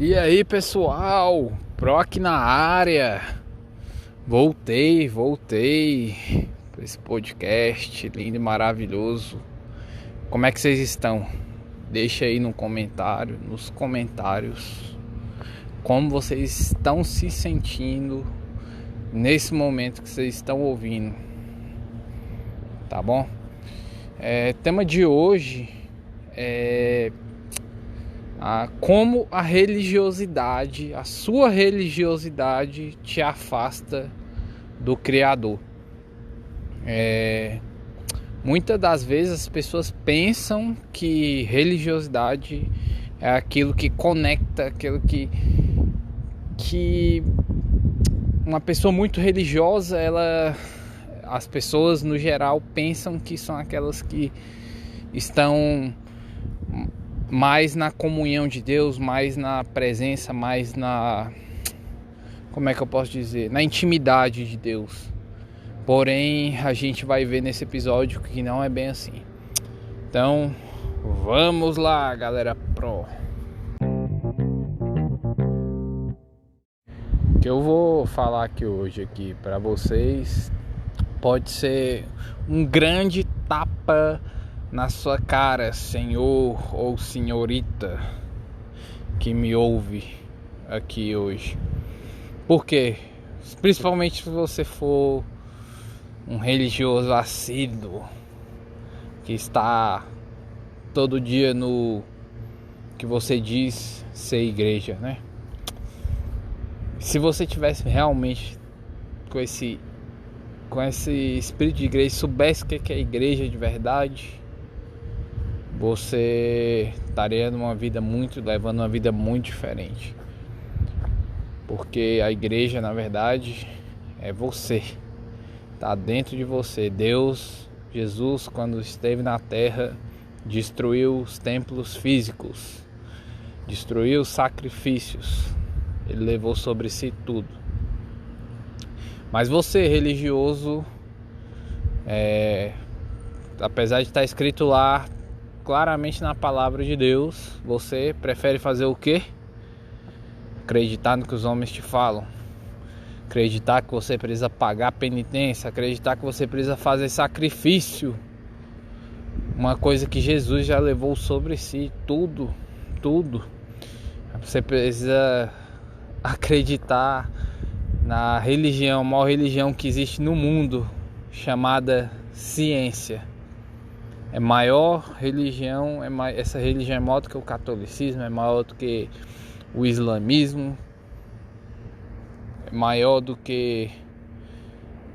E aí, pessoal, Proc na área. Voltei para esse podcast lindo e maravilhoso. Como é que vocês estão? Deixa aí nos comentários, como vocês estão se sentindo nesse momento que vocês estão ouvindo. Tá bom? Tema de hoje é como a religiosidade, a sua religiosidade te afasta do Criador. Muitas das vezes as pessoas pensam que religiosidade é aquilo que conecta, aquilo que uma pessoa muito religiosa, as pessoas no geral pensam que são aquelas que estão mais na comunhão de Deus, mais na presença, mais na, como é que eu posso dizer, na intimidade de Deus. Porém, a gente vai ver nesse episódio que não é bem assim. Então, vamos lá, galera pro. O que eu vou falar hoje para vocês pode ser um grande tapa na sua cara, senhor ou senhorita que me ouve aqui hoje. Por quê? Principalmente se você for um religioso assíduo que está todo dia no que você diz ser igreja, né? Se você tivesse realmente com esse espírito de igreja, soubesse o que é igreja de verdade, você estaria levando uma vida muito diferente. Porque a igreja, na verdade, é você. Está dentro de você. Deus, Jesus, quando esteve na terra, destruiu os templos físicos, destruiu os sacrifícios. Ele levou sobre si tudo. Mas você, religioso, apesar de estar escrito lá claramente na palavra de Deus, você prefere fazer o quê? Acreditar no que os homens te falam, acreditar que você precisa pagar penitência, acreditar que você precisa fazer sacrifício, uma coisa que Jesus já levou sobre si, tudo. Você precisa acreditar na religião, a maior religião que existe no mundo, chamada ciência. Essa religião é maior do que o catolicismo, é maior do que o islamismo, é maior do que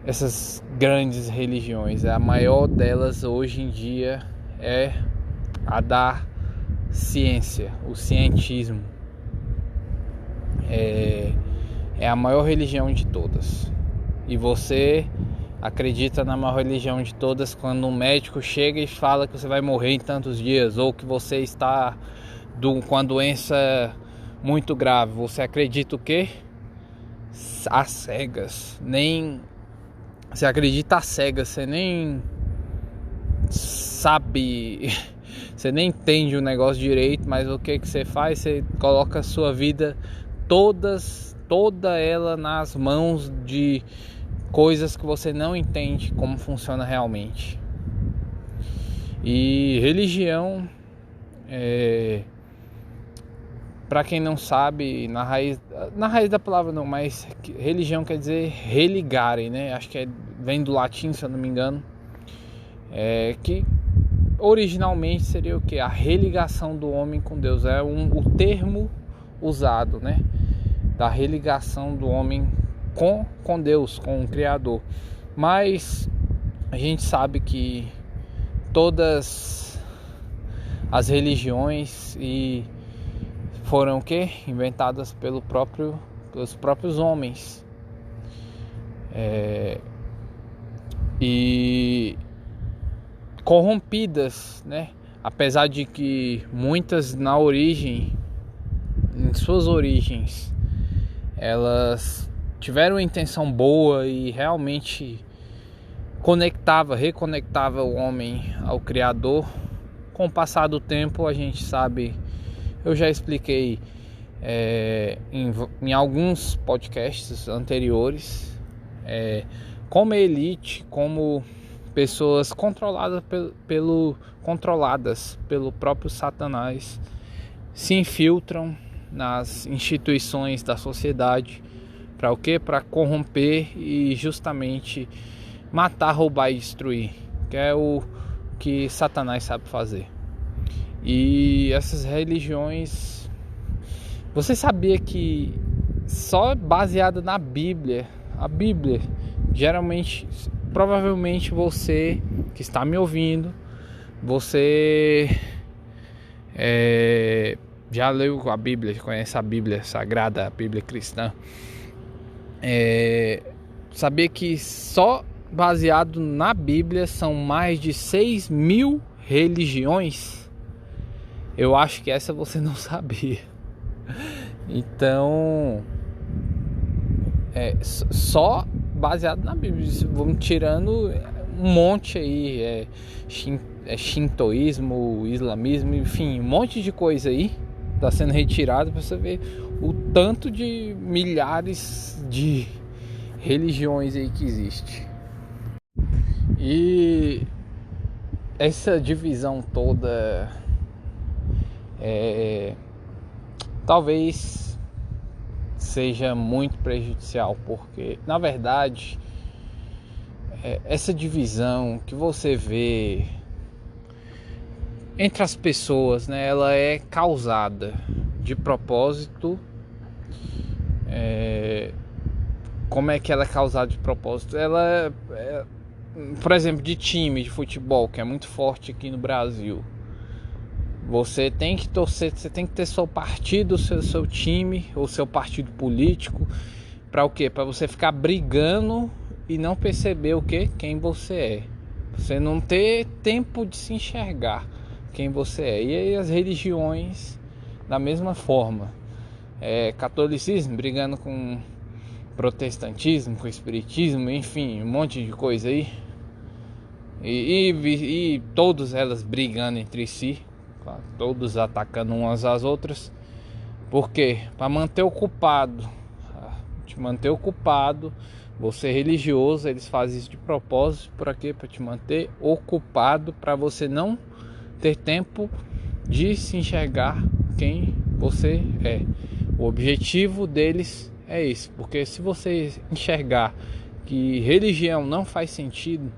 essas grandes religiões. A maior delas hoje em dia é a da ciência, o cientismo. É a maior religião de todas. E você acredita na maior religião de todas quando um médico chega e fala que você vai morrer em tantos dias, ou que você está com uma doença muito grave. Você acredita o quê? Às cegas. Você acredita às cegas, você nem sabe, você nem entende o negócio direito, mas o que você faz? Você coloca a sua vida toda ela nas mãos de coisas que você não entende como funciona realmente. E religião, para quem não sabe, na raiz da palavra não, mas religião quer dizer religare, né? Acho que vem do latim, se eu não me engano, que originalmente seria o que? A religação do homem com Deus. O termo usado, né? Da religação do homem com Deus, com o Criador. Mas a gente sabe que todas as religiões foram o quê? Inventadas pelos próprios homens. E corrompidas, né? Apesar de que muitas em suas origens, elas tiveram uma intenção boa e realmente reconectava o homem ao Criador. Com o passar do tempo, a gente sabe, eu já expliquei em alguns podcasts anteriores, como a elite, como pessoas controladas pelo próprio Satanás se infiltram nas instituições da sociedade. Para o quê? Para corromper e justamente matar, roubar e destruir, que é o que Satanás sabe fazer. E essas religiões, você sabia que só baseada na Bíblia, a Bíblia, geralmente, provavelmente você que está me ouvindo, você já leu a Bíblia, conhece a Bíblia Sagrada, a Bíblia cristã. Sabia que só baseado na Bíblia são mais de 6.000 religiões? Eu acho que essa você não sabia. Então, só baseado na Bíblia. Vamos tirando um monte aí, shintoísmo, islamismo, enfim, um monte de coisa aí está sendo retirado para você ver o tanto de milhares de religiões aí que existe. E essa divisão toda talvez seja muito prejudicial, porque na verdade essa divisão que você vê entre as pessoas, né, ela é causada de propósito. Como é que ela é causada de propósito? Ela por exemplo, de time de futebol, que é muito forte aqui no Brasil. Você tem que torcer, você tem que ter seu partido, seu time, ou seu partido político. Para o quê? Para você ficar brigando e não perceber o quê? Quem você é. Você não ter tempo de se enxergar quem você é. E aí as religiões da mesma forma. Catolicismo brigando com protestantismo, com espiritismo, enfim, um monte de coisa aí. E todas elas brigando entre si, claro, todos atacando umas às outras. Por quê? Para manter ocupado, te manter ocupado. Você religioso, eles fazem isso de propósito. Para quê? Para te manter ocupado, para você não ter tempo de se enxergar quem você é. O objetivo deles é isso, porque se você enxergar que religião não faz sentido,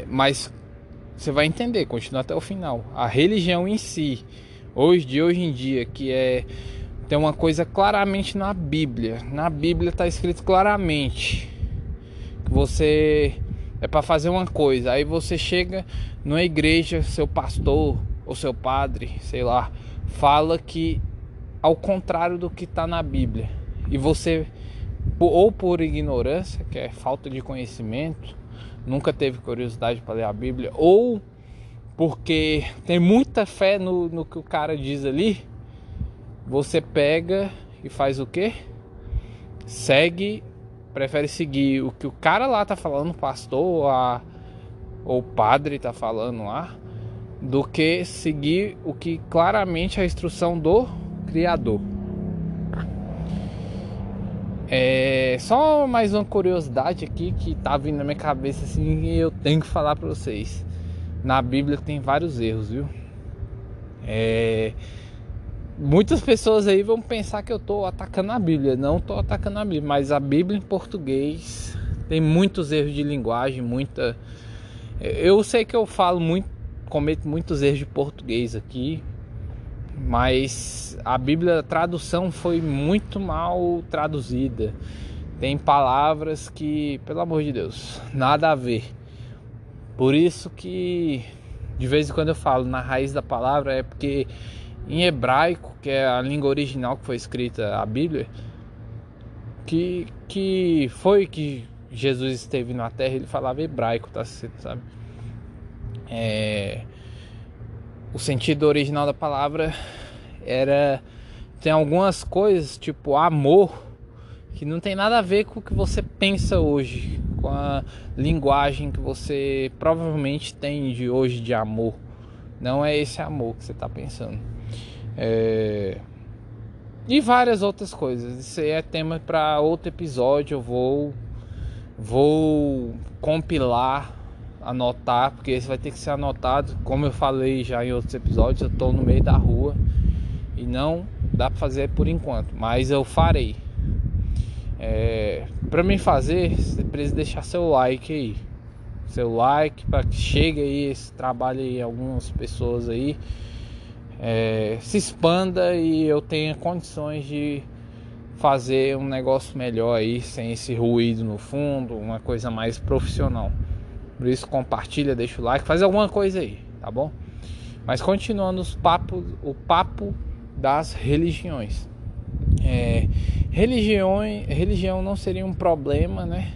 mas você vai entender, continua até o final. A religião em si, de hoje em dia, que tem uma coisa claramente na Bíblia. Na Bíblia está escrito claramente que você é para fazer uma coisa. Aí você chega numa igreja, seu pastor ou seu padre, sei lá, fala que ao contrário do que está na Bíblia. E você, ou por ignorância, que é falta de conhecimento, nunca teve curiosidade para ler a Bíblia, ou porque tem muita fé no que o cara diz ali, você pega e faz o quê? Prefere seguir o que o cara lá tá falando, o pastor ou o padre tá falando lá, do que seguir o que claramente é a instrução do Criador. Só mais uma curiosidade aqui que tá vindo na minha cabeça assim, e eu tenho que falar para vocês. Na Bíblia tem vários erros, viu? Muitas pessoas aí vão pensar que eu tô atacando a Bíblia. Não tô atacando a Bíblia, mas a Bíblia em português tem muitos erros de linguagem, eu sei que eu falo muito, cometo muitos erros de português aqui, mas a Bíblia, a tradução foi muito mal traduzida. Tem palavras que, pelo amor de Deus, nada a ver. Por isso que de vez em quando eu falo na raiz da palavra, é porque em hebraico, que é a língua original que foi escrita a Bíblia, que foi que Jesus esteve na terra, ele falava hebraico, tá, sabe? O sentido original da palavra tem algumas coisas, tipo amor, que não tem nada a ver com o que você pensa hoje, com a linguagem que você provavelmente tem de hoje de amor. Não é esse amor que você está pensando. E várias outras coisas. Isso aí é tema para outro episódio. Eu vou compilar, anotar, porque esse vai ter que ser anotado. Como eu falei já em outros episódios, eu estou no meio da rua e não dá para fazer por enquanto, mas eu farei. Para mim fazer, você precisa deixar seu like aí. Seu like para que chegue aí esse trabalho aí, algumas pessoas aí, se expanda e eu tenha condições de fazer um negócio melhor aí, sem esse ruído no fundo, uma coisa mais profissional. Por isso compartilha, deixa o like, faz alguma coisa aí, tá bom? Mas continuando o papo das religiões. Religião não seria um problema, né?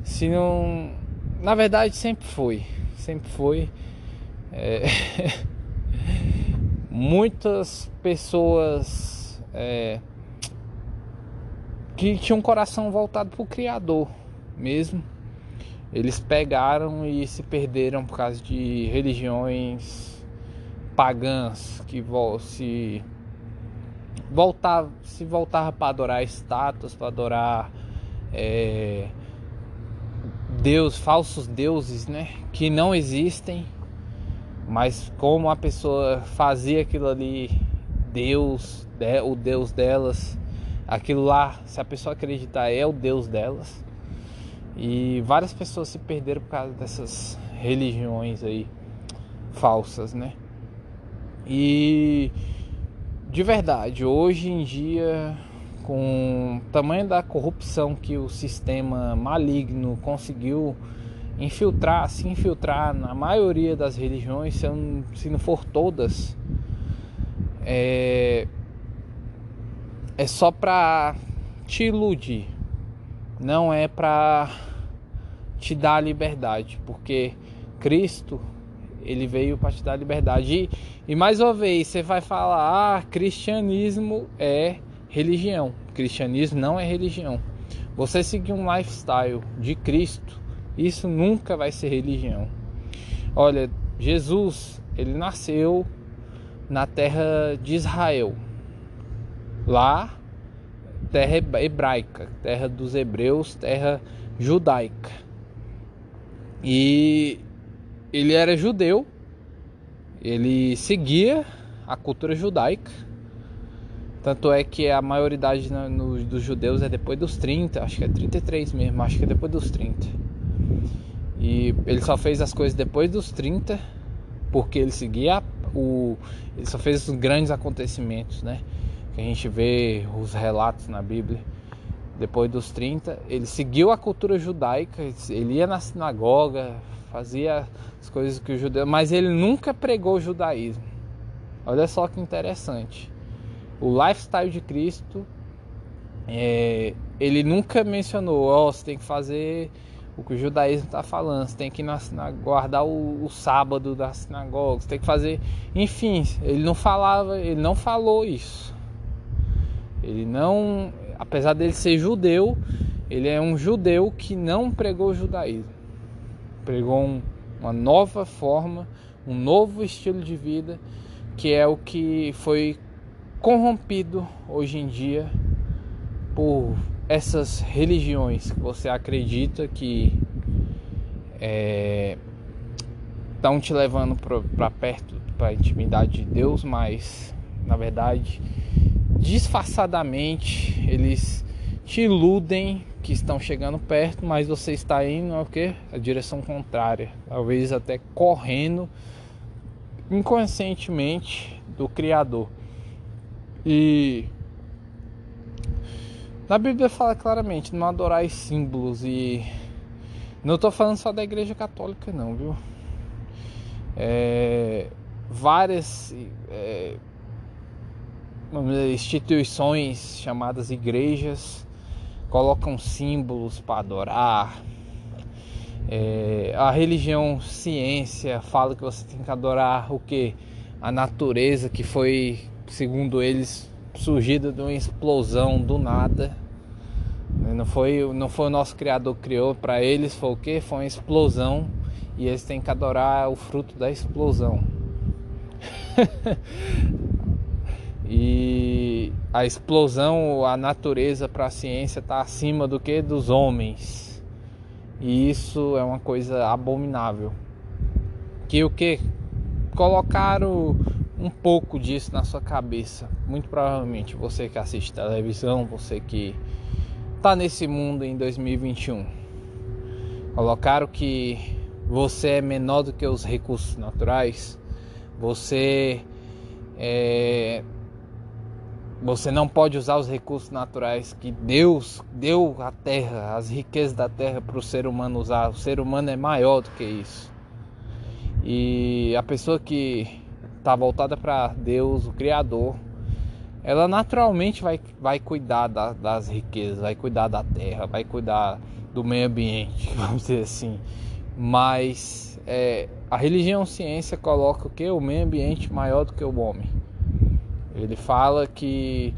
Se não, na verdade sempre foi. Muitas pessoas que tinham um coração voltado para o Criador mesmo, eles pegaram e se perderam por causa de religiões pagãs que se voltava para adorar estátuas, para adorar falsos deuses, né, que não existem, mas como a pessoa fazia aquilo ali o Deus delas, aquilo lá, se a pessoa acreditar, é o Deus delas. E várias pessoas se perderam por causa dessas religiões aí falsas, né? E de verdade, hoje em dia, com o tamanho da corrupção que o sistema maligno conseguiu se infiltrar na maioria das religiões, se não for todas, é só pra te iludir, não é pra te dar liberdade, porque Cristo, ele veio para te dar liberdade. E mais uma vez, você vai falar, cristianismo é religião. Cristianismo não é religião. Você seguir um lifestyle de Cristo, isso nunca vai ser religião. Olha, Jesus, ele nasceu na terra de Israel. Lá, terra hebraica, terra dos hebreus, terra judaica. E ele era judeu, ele seguia a cultura judaica. Tanto é que a maioridade dos judeus é depois dos 30, acho que é 33 mesmo, acho que é depois dos 30. E ele só fez as coisas depois dos 30, porque ele seguia ele só fez os grandes acontecimentos, né? Que a gente vê os relatos na Bíblia. Depois dos 30, ele seguiu a cultura judaica, ele ia na sinagoga, fazia as coisas que o judeu, mas ele nunca pregou o judaísmo. Olha só que interessante. O lifestyle de Cristo, ele nunca mencionou, você tem que fazer o que o judaísmo está falando, você tem que ir na sinagoga, guardar o sábado da sinagoga, você tem que fazer, enfim, ele não falou isso. Ele não, apesar dele ser judeu, ele é um judeu que não pregou o judaísmo. Pregou uma nova forma, um novo estilo de vida, que é o que foi corrompido hoje em dia por essas religiões que você acredita que estão te levando para perto, para a intimidade de Deus, mas na verdade, disfarçadamente, eles te iludem que estão chegando perto, mas você está indo a direção contrária, talvez até correndo inconscientemente do Criador. E na Bíblia fala claramente, não adorar símbolos, e não estou falando só da Igreja Católica não, viu? Várias instituições chamadas igrejas colocam símbolos para adorar. A religião ciência fala que você tem que adorar o que? A natureza, que foi, segundo eles, surgida de uma explosão do nada. Não foi o nosso Criador que criou, para eles foi o que? Foi uma explosão, e eles têm que adorar o fruto da explosão. E a explosão, a natureza para a ciência está acima do que dos homens. E isso é uma coisa abominável. Que o que? Colocaram um pouco disso na sua cabeça. Muito provavelmente você que assiste televisão, você que está nesse mundo em 2021. Colocaram que você é menor do que os recursos naturais. Você não pode usar os recursos naturais que Deus deu à terra, as riquezas da terra para o ser humano usar. O ser humano é maior do que isso. E a pessoa que está voltada para Deus, o Criador, ela naturalmente vai cuidar das riquezas, vai cuidar da terra, vai cuidar do meio ambiente, vamos dizer assim. Mas a religião ciência coloca o que? O meio ambiente maior do que o homem. Ele fala que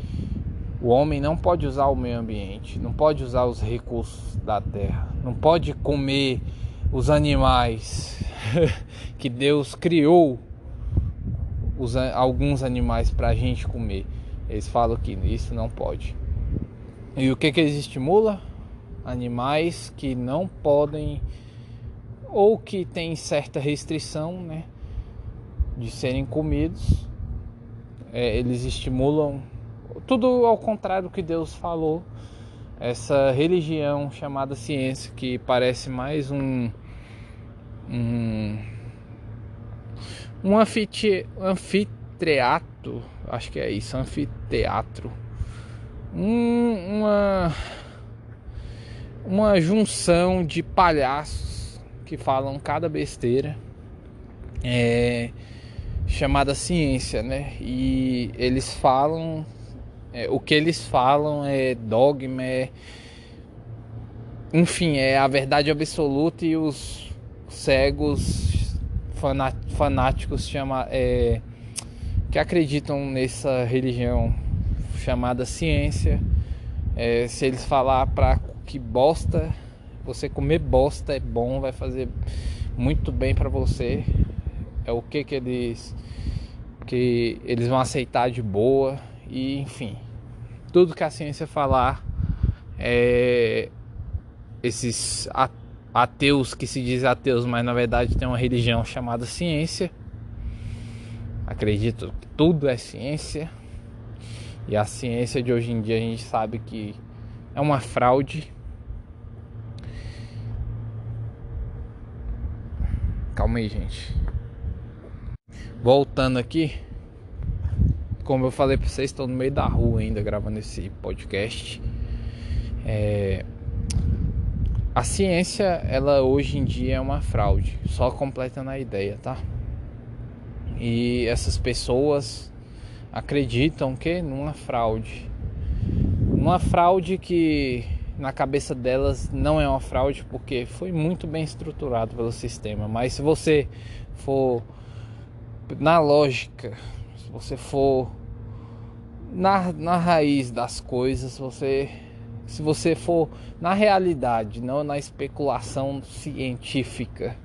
o homem não pode usar o meio ambiente, não pode usar os recursos da terra, não pode comer os animais que Deus criou, alguns animais para a gente comer. Eles falam que isso não pode. E o que eles estimulam? Animais que não podem, ou que tem certa restrição, né, de serem comidos. Eles estimulam tudo ao contrário do que Deus falou. Essa religião chamada ciência, que parece mais um anfiteatro, acho que é isso, anfiteatro, uma junção de palhaços que falam cada besteira, chamada ciência, né? E eles falam, o que eles falam é dogma, enfim, é a verdade absoluta, e os cegos fanáticos que acreditam nessa religião chamada ciência, se eles falar para que bosta, você comer bosta é bom, vai fazer muito bem para você, é o que eles vão aceitar de boa. E enfim, tudo que a ciência falar, esses ateus que se dizem ateus, mas na verdade tem uma religião chamada ciência, acredito que tudo é ciência. E a ciência de hoje em dia a gente sabe que é uma fraude. Calma aí, gente. Voltando aqui, como eu falei pra vocês, estou no meio da rua ainda gravando esse podcast. A ciência, ela hoje em dia é uma fraude, só completando a ideia, tá? E essas pessoas acreditam que numa fraude que na cabeça delas não é uma fraude, porque foi muito bem estruturado pelo sistema. Mas se você for na lógica, se você for na raiz das coisas, se você for na realidade, não na especulação científica,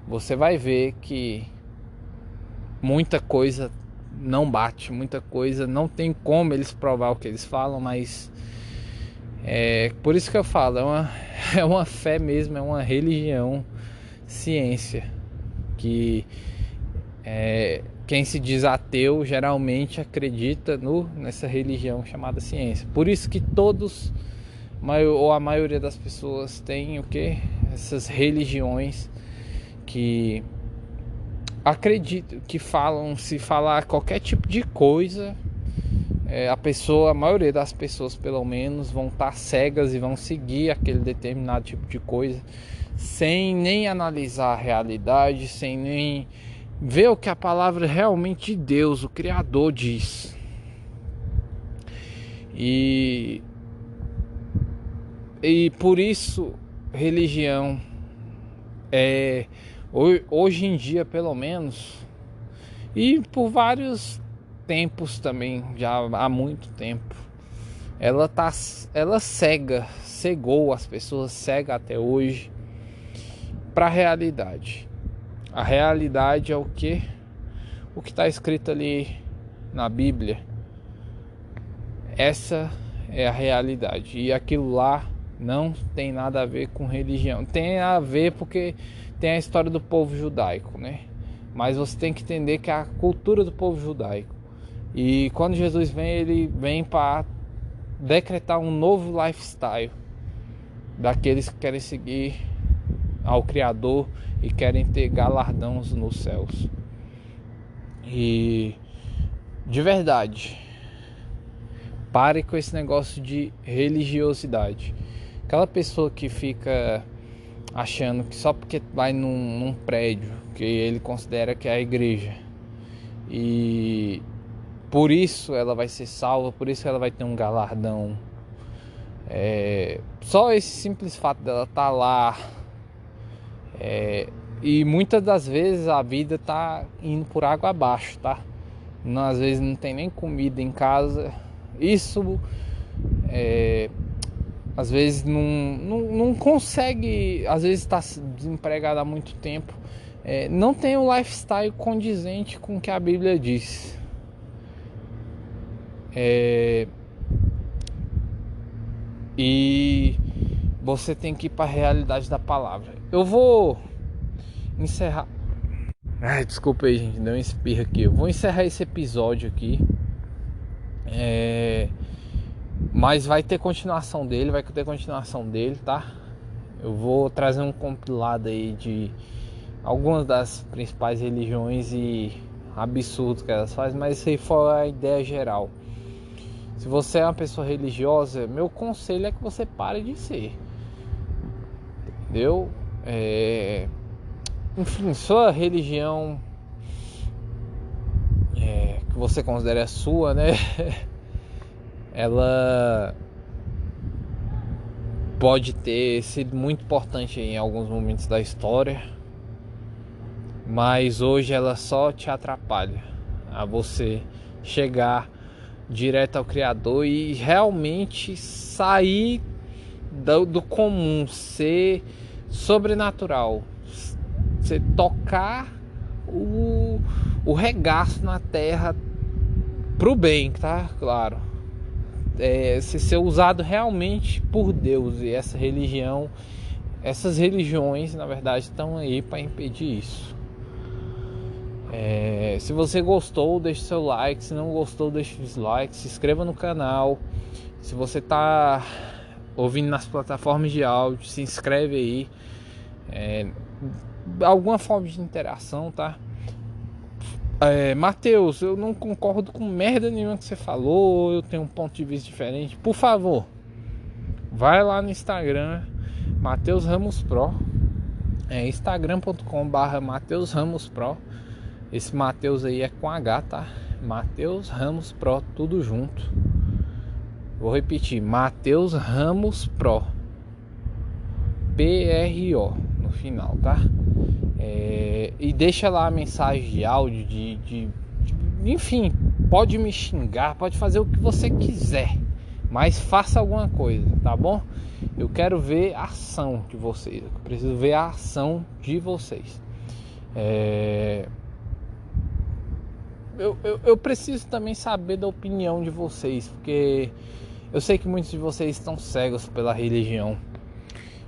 você vai ver que muita coisa não bate, muita coisa não tem como eles provar o que eles falam. Mas por isso que eu falo, é uma fé mesmo, é uma religião ciência, que quem se diz ateu geralmente acredita nessa religião chamada ciência. Por isso que todos, ou a maioria das pessoas, tem o que? Essas religiões que acreditam, que falam, se falar qualquer tipo de coisa, a maioria das pessoas pelo menos, vão estar cegas e vão seguir aquele determinado tipo de coisa, sem nem analisar a realidade, sem nem ver o que a palavra realmente de Deus, o Criador, diz. E por isso religião hoje em dia, pelo menos, e por vários tempos também, já há muito tempo, ela cegou as pessoas, cega até hoje para a realidade. A realidade é o que está escrito ali na Bíblia, Essa é a realidade. E aquilo lá não tem nada a ver com religião. Tem a ver porque tem a história do povo judaico, né? Mas você tem que entender que é a cultura do povo judaico. E quando Jesus vem, ele vem para decretar um novo lifestyle daqueles que querem seguir ao Criador e querem ter galardões nos céus. E de verdade, pare com esse negócio de religiosidade. Aquela pessoa que fica achando que só porque vai num prédio que ele considera que é a igreja e por isso ela vai ser salva, por isso ela vai ter um galardão, só esse simples fato dela estar lá, e muitas das vezes a vida tá indo por água abaixo, tá? Não, às vezes não tem nem comida em casa, isso às vezes não consegue, às vezes está desempregado há muito tempo, não tem um lifestyle condizente com o que a Bíblia diz. E você tem que ir para a realidade da palavra. Eu vou encerrar. Ai, desculpa aí, gente, deu um espirro aqui. Eu vou encerrar esse episódio aqui. Mas vai ter continuação dele, tá? Eu vou trazer um compilado aí de algumas das principais religiões e absurdos que elas fazem, mas isso aí foi a ideia geral. Se você é uma pessoa religiosa, meu conselho é que você pare de ser. Entendeu? Enfim, sua religião que você considera sua, né? Ela pode ter sido muito importante em alguns momentos da história, mas hoje ela só te atrapalha a você chegar direto ao Criador e realmente sair do comum, ser sobrenatural, você tocar o regaço na terra pro bem, tá? Claro. Ser usado realmente por Deus. E essas religiões, na verdade, estão aí para impedir isso. Se você gostou, deixe seu like. Se não gostou, deixe o dislike. Se inscreva no canal. Se você está ouvindo nas plataformas de áudio, se inscreve aí. Alguma forma de interação, tá? Matheus, eu não concordo com merda nenhuma que você falou, eu tenho um ponto de vista diferente. Por favor, vai lá no Instagram, Matheus Ramos Pro, instagram.com/Matheus Ramos Pro. Esse Matheus aí é com H, tá? Matheus Ramos Pro, tudo junto. Vou repetir, Matheus Ramos Pro, PRO no final, tá? E deixa lá a mensagem de áudio, enfim, pode me xingar, pode fazer o que você quiser, mas faça alguma coisa, tá bom? Eu quero ver a ação de vocês, eu preciso ver a ação de vocês. Eu preciso também saber da opinião de vocês, porque eu sei que muitos de vocês estão cegos pela religião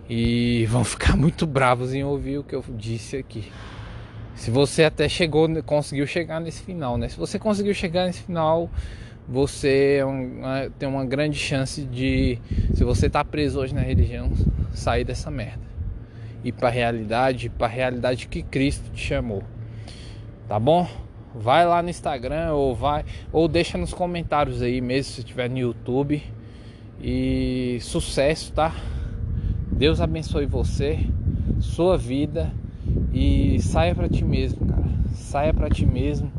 e vão ficar muito bravos em ouvir o que eu disse aqui. Se você até conseguiu chegar nesse final, né? Se você conseguiu chegar nesse final, você tem uma grande chance de, se você tá preso hoje na religião, sair dessa merda e para a realidade que Cristo te chamou, tá bom? Vai lá no Instagram ou deixa nos comentários aí mesmo se estiver no YouTube. E sucesso, tá? Deus abençoe você, sua vida, e saia pra ti mesmo, cara. Saia pra ti mesmo.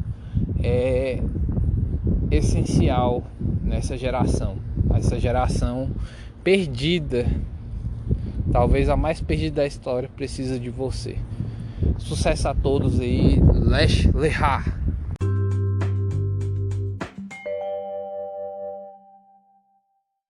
É essencial nessa geração. Essa geração perdida, talvez a mais perdida da história, precisa de você. Sucesso a todos aí. Lesh Lehar.